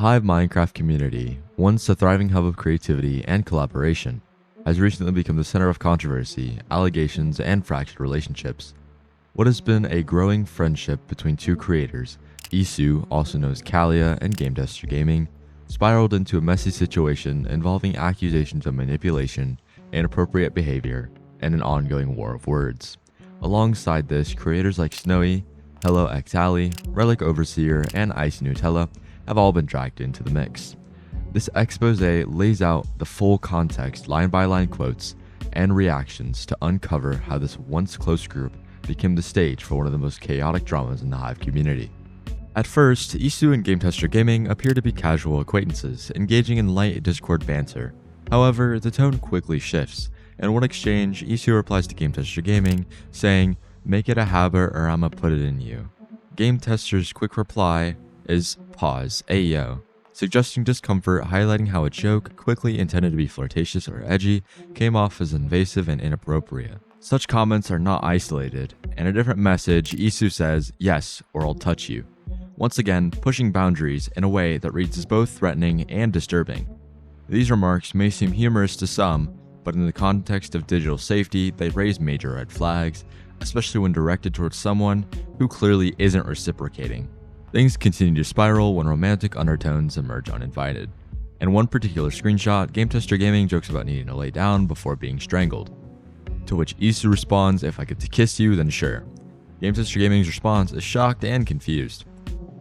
Hive Minecraft community, once a thriving hub of creativity and collaboration, has recently become the center of controversy, allegations, and fractured relationships. What has been a growing friendship between two creators, Isu, also known as Kalia, and Game Tester Gaming, spiraled into a messy situation involving accusations of manipulation, inappropriate behavior, and an ongoing war of words. Alongside this, creators like Snowy, Hello Xali, Relic Overseer, and Icy Nutella have all been dragged into the mix. This expose lays out the full context, line-by-line quotes, and reactions to uncover how this once close group became the stage for one of the most chaotic dramas in the Hive community. At first, Isu and Game Tester Gaming appear to be casual acquaintances, engaging in light Discord banter. However, the tone quickly shifts. In one exchange, Isu replies to Game Tester Gaming, saying, "Make it a habit or I'ma put it in you." Game Tester's quick reply is, "Pause, ayo," suggesting discomfort, highlighting how a joke, quickly intended to be flirtatious or edgy, came off as invasive and inappropriate. Such comments are not isolated. In a different message, Isu says, "Yes, or I'll touch you," once again pushing boundaries in a way that reads as both threatening and disturbing. These remarks may seem humorous to some, but in the context of digital safety, they raise major red flags, especially when directed towards someone who clearly isn't reciprocating. Things continue to spiral when romantic undertones emerge uninvited. In one particular screenshot, Game Tester Gaming jokes about needing to lay down before being strangled, to which Isu responds, "If I get to kiss you, then sure." Game Tester Gaming's response is shocked and confused.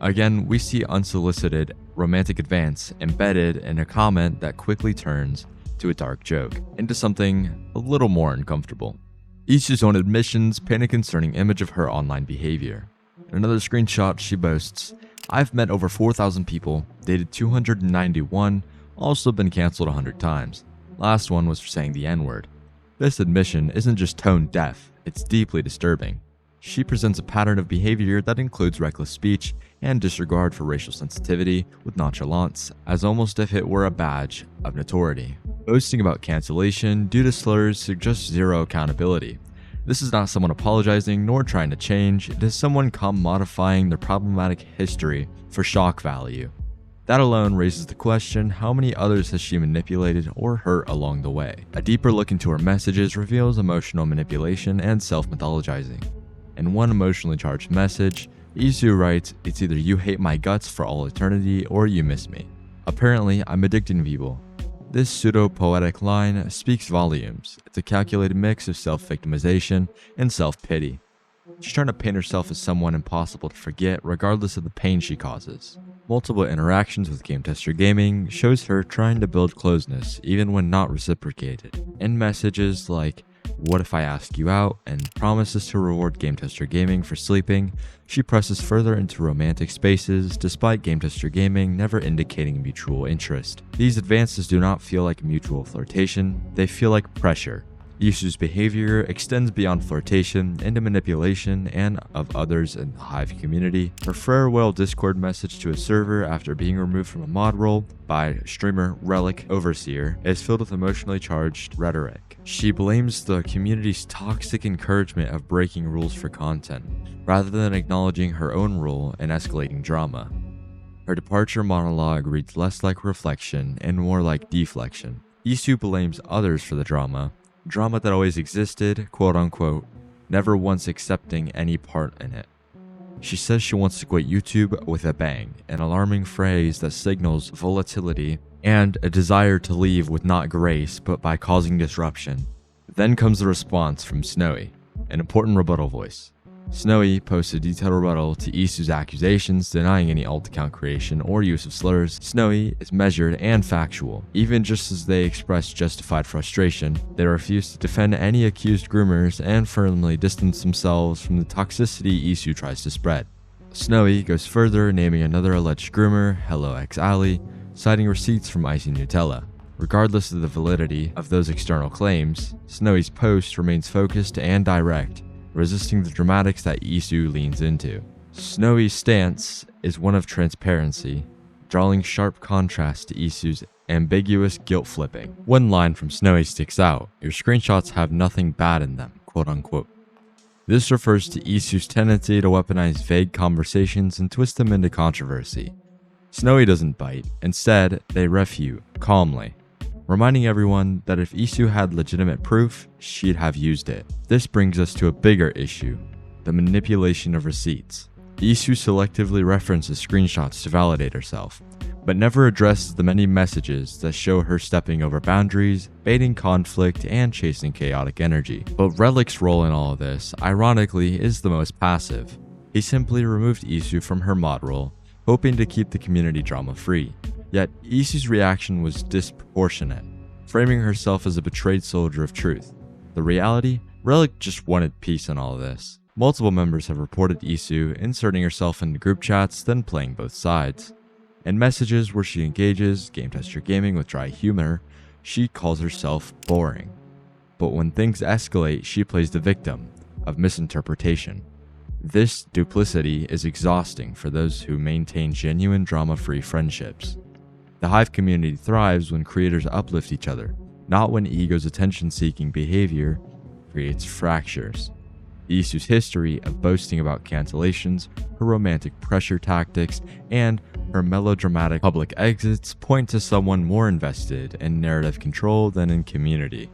Again, we see unsolicited romantic advance embedded in a comment that quickly turns to a dark joke, into something a little more uncomfortable. Isu's own admissions paint a concerning image of her online behavior. In another screenshot, she boasts, "I've met over 4,000 people, dated 291, also been cancelled 100 times. Last one was for saying the N-word." This admission isn't just tone deaf, it's deeply disturbing. She presents a pattern of behavior that includes reckless speech and disregard for racial sensitivity with nonchalance, as almost if it were a badge of notoriety. Boasting about cancellation due to slurs suggests zero accountability. This is not someone apologizing nor trying to change, it is someone modifying their problematic history for shock value. That alone raises the question, how many others has she manipulated or hurt along the way? A deeper look into her messages reveals emotional manipulation and self-mythologizing. In one emotionally charged message, Isu writes, "It's either you hate my guts for all eternity or you miss me. Apparently, I'm addicting people." This pseudo-poetic line speaks volumes. It's a calculated mix of self-victimization and self-pity. She's trying to paint herself as someone impossible to forget regardless of the pain she causes. Multiple interactions with Game Tester Gaming shows her trying to build closeness even when not reciprocated. In messages like, "What if I ask you out?" and promises to reward Game Tester Gaming for sleeping, she presses further into romantic spaces despite Game Tester Gaming never indicating mutual interest. These advances do not feel like mutual flirtation, they feel like pressure. Isu's behavior extends beyond flirtation into manipulation and of others in the Hive community. Her farewell Discord message to a server after being removed from a mod role by streamer Relic Overseer is filled with emotionally charged rhetoric. She blames the community's toxic encouragement of breaking rules for content, rather than acknowledging her own role in escalating drama. Her departure monologue reads less like reflection and more like deflection. Isu blames others for the drama that always existed, quote-unquote, never once accepting any part in it. She says she wants to quit YouTube with a bang, an alarming phrase that signals volatility and a desire to leave with not grace but by causing disruption. Then comes the response from Snowy, an important rebuttal voice. Snowy posts a detailed rebuttal to Isu's accusations, denying any alt account creation or use of slurs. Snowy is measured and factual. Even just as they express justified frustration, they refuse to defend any accused groomers and firmly distance themselves from the toxicity Isu tries to spread. Snowy goes further, naming another alleged groomer, Hello Xali, citing receipts from Icy Nutella. Regardless of the validity of those external claims, Snowy's post remains focused and direct, resisting the dramatics that Isu leans into. Snowy's stance is one of transparency, drawing sharp contrast to Isu's ambiguous guilt flipping. One line from Snowy sticks out, "Your screenshots have nothing bad in them," quote-unquote. This refers to Isu's tendency to weaponize vague conversations and twist them into controversy. Snowy doesn't bite. Instead, they refute calmly, reminding everyone that if Isu had legitimate proof, she'd have used it. This brings us to a bigger issue: the manipulation of receipts. Isu selectively references screenshots to validate herself, but never addresses the many messages that show her stepping over boundaries, baiting conflict, and chasing chaotic energy. But Relic's role in all of this, ironically, is the most passive. He simply removed Isu from her mod role, hoping to keep the community drama free. Yet, Isu's reaction was disproportionate, framing herself as a betrayed soldier of truth. The reality? Relic just wanted peace in all of this. Multiple members have reported Isu inserting herself into group chats, then playing both sides. In messages where she engages Game Tester Gaming with dry humor, she calls herself boring. But when things escalate, she plays the victim of misinterpretation. This duplicity is exhausting for those who maintain genuine drama-free friendships. The Hive community thrives when creators uplift each other, not when ego's attention-seeking behavior creates fractures. Isu's history of boasting about cancellations, her romantic pressure tactics, and her melodramatic public exits point to someone more invested in narrative control than in community.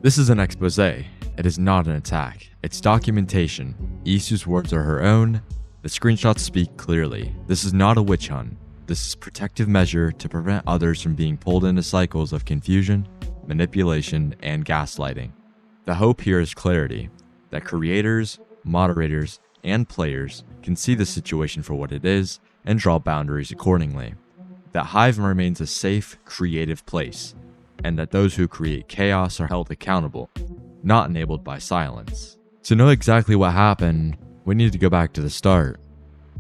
This is an expose. It is not an attack. It's documentation. Isu's words are her own. The screenshots speak clearly. This is not a witch hunt. This is a protective measure to prevent others from being pulled into cycles of confusion, manipulation, and gaslighting. The hope here is clarity, that creators, moderators, and players can see the situation for what it is and draw boundaries accordingly. That Hive remains a safe, creative place, and that those who create chaos are held accountable, not enabled by silence. To know exactly what happened, we need to go back to the start,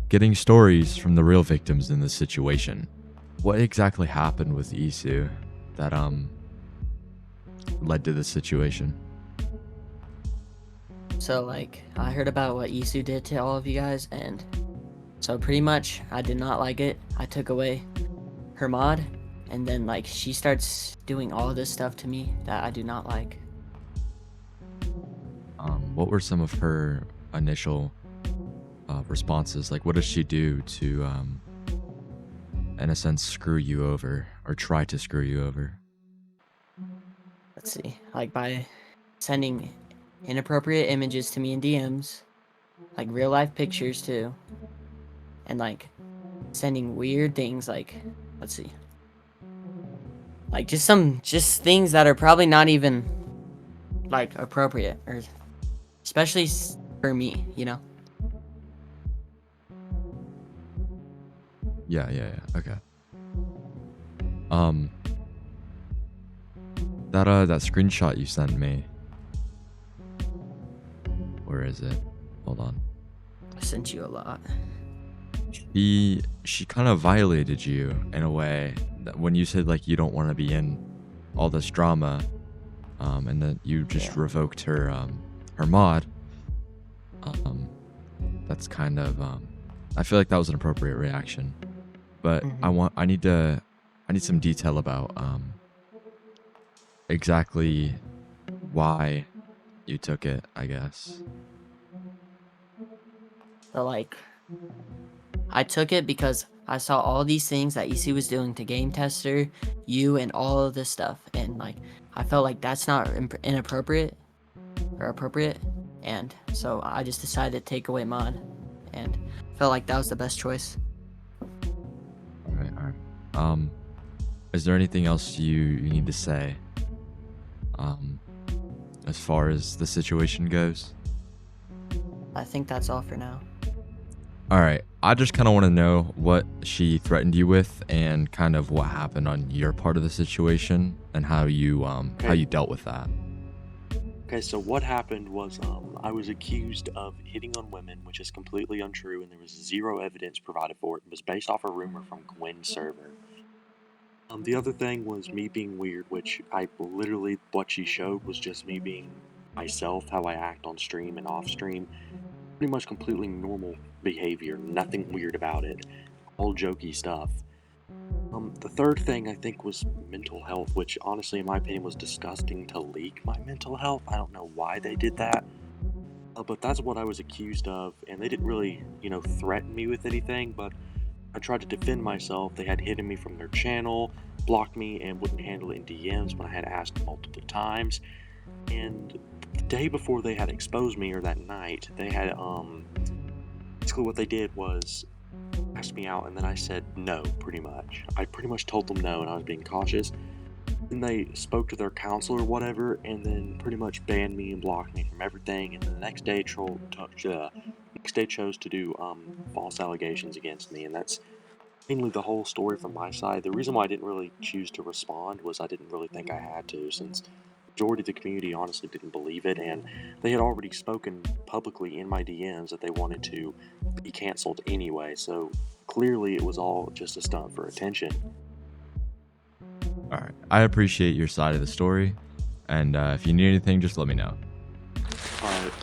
getting stories from the real victims in this situation. What exactly happened with Isu that led to this situation? So, I heard about what Isu did to all of you guys, and so pretty much, I did not like it. I took away her mod, and then, she starts doing all this stuff to me that I do not like. What were some of her initial responses? What does she do to, in a sense, screw you over, or try to screw you over? Let's see, by sending inappropriate images to me in DMs, real life pictures too, and sending weird things let's see, just things that are probably not even appropriate, or especially for me, Yeah, okay. That screenshot you sent me. Where is it? Hold on. I sent you a lot. She kind of violated you in a way that when you said you don't want to be in all this drama, and that you just revoked her her mod. That's kind of I feel like that was an appropriate reaction, but I need some detail about exactly why you took it, I guess. So I took it because I saw all these things that EC was doing to Game Tester, you, and all of this stuff, and I felt like that's not inappropriate or appropriate, and so I just decided to take away mod, and felt like that was the best choice. All right. Is there anything else you need to say, as far as the situation goes? I think that's all for now. All right. I just kind of want to know what she threatened you with, and kind of what happened on your part of the situation, and how you dealt with that. Okay, so what happened was I was accused of hitting on women, which is completely untrue, and there was zero evidence provided for it. It was based off a rumor from Gwen's server. The other thing was me being weird, which what she showed was just me being myself, how I act on stream and off stream. Pretty much completely normal behavior, nothing weird about it, all jokey stuff. The third thing I think was mental health, which honestly in my opinion was disgusting to leak my mental health. I don't know why they did that, but that's what I was accused of, and they didn't really, threaten me with anything, but I tried to defend myself. They had hidden me from their channel, blocked me, and wouldn't handle it in DMs when I had asked multiple times. And the day before they had exposed me, or that night, they had basically what they did was asked me out, and then I said no. Pretty much, I pretty much told them no, and I was being cautious. Then they spoke to their counselor or whatever, and then pretty much banned me and blocked me from everything. And the next day, chose to do false allegations against me, and that's mainly the whole story from my side. The reason why I didn't really choose to respond was I didn't really think I had to, since the majority of the community honestly didn't believe it, and they had already spoken publicly in my DMs that they wanted to be canceled anyway. So clearly, it was all just a stunt for attention. All right. I appreciate your side of the story. And if you need anything, just let me know. Alright.